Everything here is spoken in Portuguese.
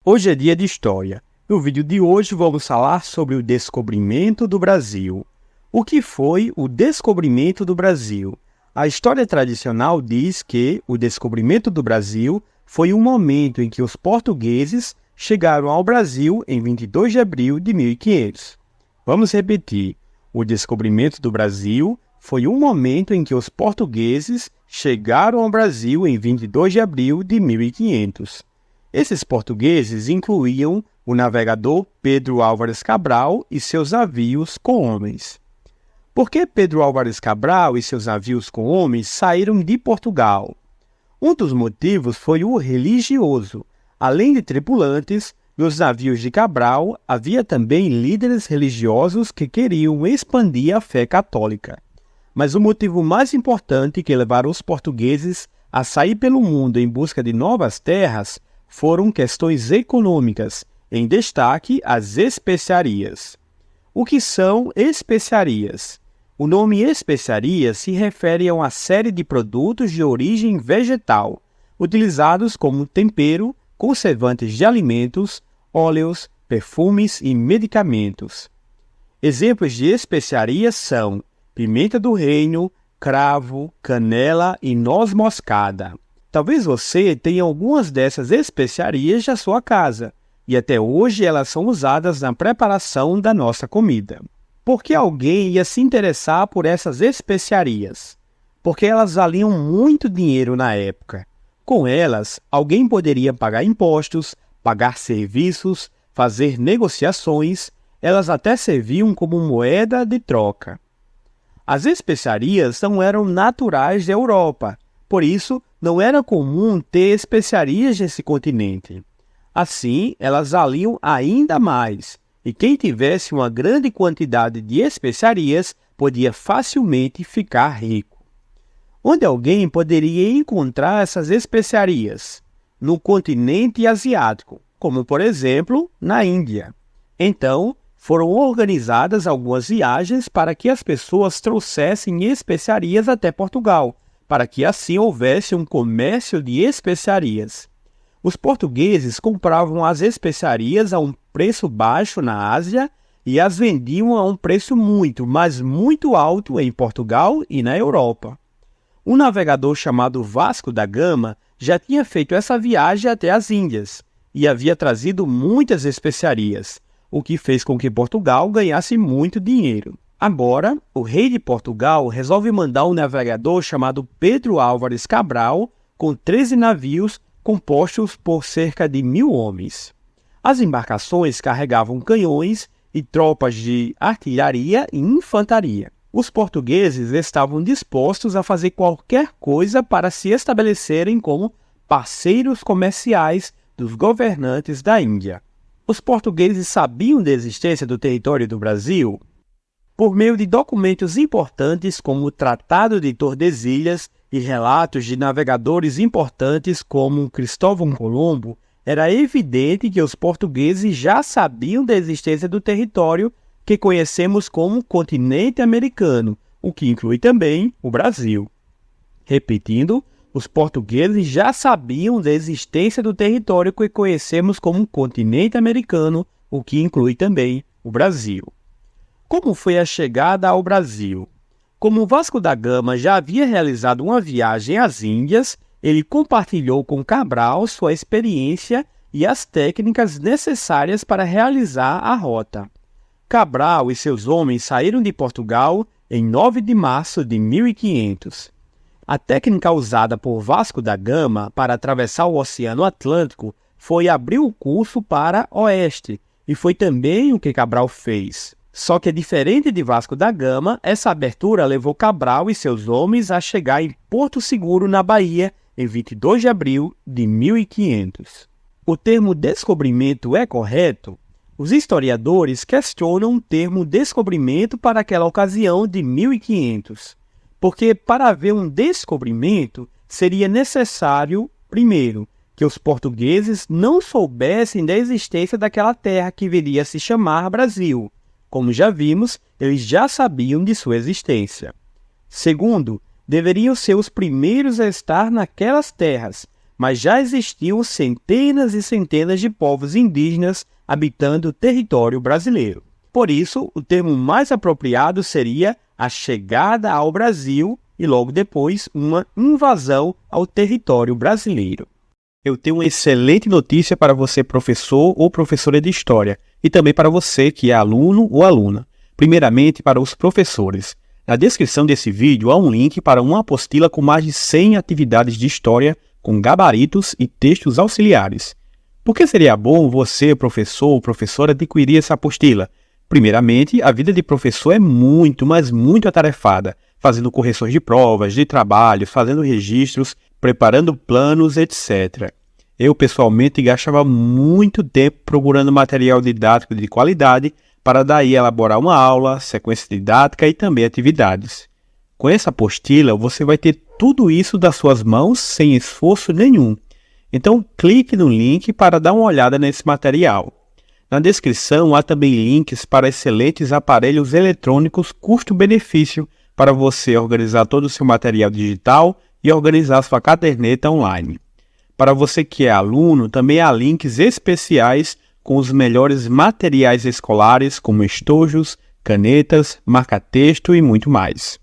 Hoje é dia de história. No vídeo de hoje vamos falar sobre o descobrimento do Brasil. O que foi o descobrimento do Brasil? A história tradicional diz que o descobrimento do Brasil foi um momento em que os portugueses chegaram ao Brasil em 22 de abril de 1500. Vamos repetir. O descobrimento do Brasil foi um momento em que os portugueses chegaram ao Brasil em 22 de abril de 1500. Esses portugueses incluíam o navegador Pedro Álvares Cabral e seus navios com homens. Por que Pedro Álvares Cabral e seus navios com homens saíram de Portugal? Um dos motivos foi o religioso. Além de tripulantes, nos navios de Cabral havia também líderes religiosos que queriam expandir a fé católica. Mas o motivo mais importante que levaram os portugueses a sair pelo mundo em busca de novas terras foram questões econômicas, em destaque as especiarias. O que são especiarias? O nome especiaria se refere a uma série de produtos de origem vegetal, utilizados como tempero, conservantes de alimentos, óleos, perfumes e medicamentos. Exemplos de especiarias são pimenta do reino, cravo, canela e noz moscada. Talvez você tenha algumas dessas especiarias na sua casa, e até hoje elas são usadas na preparação da nossa comida. Por que alguém ia se interessar por essas especiarias? Porque elas valiam muito dinheiro na época. Com elas, alguém poderia pagar impostos, pagar serviços, fazer negociações, elas até serviam como moeda de troca. As especiarias não eram naturais da Europa, por isso, não era comum ter especiarias nesse continente. Assim, elas valiam ainda mais, e quem tivesse uma grande quantidade de especiarias podia facilmente ficar rico. Onde alguém poderia encontrar essas especiarias? No continente asiático, como por exemplo, na Índia. Então, foram organizadas algumas viagens para que as pessoas trouxessem especiarias até Portugal, para que assim houvesse um comércio de especiarias. Os portugueses compravam as especiarias a um preço baixo na Ásia e as vendiam a um preço muito, mas muito alto em Portugal e na Europa. Um navegador chamado Vasco da Gama já tinha feito essa viagem até as Índias e havia trazido muitas especiarias, o que fez com que Portugal ganhasse muito dinheiro. Agora, o rei de Portugal resolve mandar um navegador chamado Pedro Álvares Cabral com 13 navios compostos por cerca de 1000 homens. As embarcações carregavam canhões e tropas de artilharia e infantaria. Os portugueses estavam dispostos a fazer qualquer coisa para se estabelecerem como parceiros comerciais dos governantes da Índia. Os portugueses sabiam da existência do território do Brasil? Por meio de documentos importantes como o Tratado de Tordesilhas e relatos de navegadores importantes como Cristóvão Colombo, era evidente que os portugueses já sabiam da existência do território que conhecemos como continente americano, o que inclui também o Brasil. Repetindo, os portugueses já sabiam da existência do território que conhecemos como continente americano, o que inclui também o Brasil. Como foi a chegada ao Brasil? Como Vasco da Gama já havia realizado uma viagem às Índias, ele compartilhou com Cabral sua experiência e as técnicas necessárias para realizar a rota. Cabral e seus homens saíram de Portugal em 9 de março de 1500. A técnica usada por Vasco da Gama para atravessar o Oceano Atlântico foi abrir o curso para oeste, e foi também o que Cabral fez. Só que, diferente de Vasco da Gama, essa abertura levou Cabral e seus homens a chegar em Porto Seguro, na Bahia, em 22 de abril de 1500. O termo descobrimento é correto? Os historiadores questionam o termo descobrimento para aquela ocasião de 1500, porque para haver um descobrimento seria necessário, primeiro, que os portugueses não soubessem da existência daquela terra que viria a se chamar Brasil. Como já vimos, eles já sabiam de sua existência. Segundo, deveriam ser os primeiros a estar naquelas terras, mas já existiam centenas e centenas de povos indígenas habitando o território brasileiro. Por isso, o termo mais apropriado seria a chegada ao Brasil e logo depois uma invasão ao território brasileiro. Eu tenho uma excelente notícia para você, professor ou professora de História, e também para você que é aluno ou aluna. Primeiramente, para os professores. Na descrição desse vídeo há um link para uma apostila com mais de 100 atividades de História, com gabaritos e textos auxiliares. Por que seria bom você, professor ou professora, adquirir essa apostila? Primeiramente, a vida de professor é muito, mas muito atarefada, fazendo correções de provas, de trabalhos, fazendo registros, preparando planos, etc. Eu, pessoalmente, gastava muito tempo procurando material didático de qualidade para daí elaborar uma aula, sequência didática e também atividades. Com essa apostila, você vai ter tudo isso das suas mãos sem esforço nenhum. Então, clique no link para dar uma olhada nesse material. Na descrição há também links para excelentes aparelhos eletrônicos custo-benefício para você organizar todo o seu material digital e organizar sua caderneta online. Para você que é aluno, também há links especiais com os melhores materiais escolares, como estojos, canetas, marca-texto e muito mais.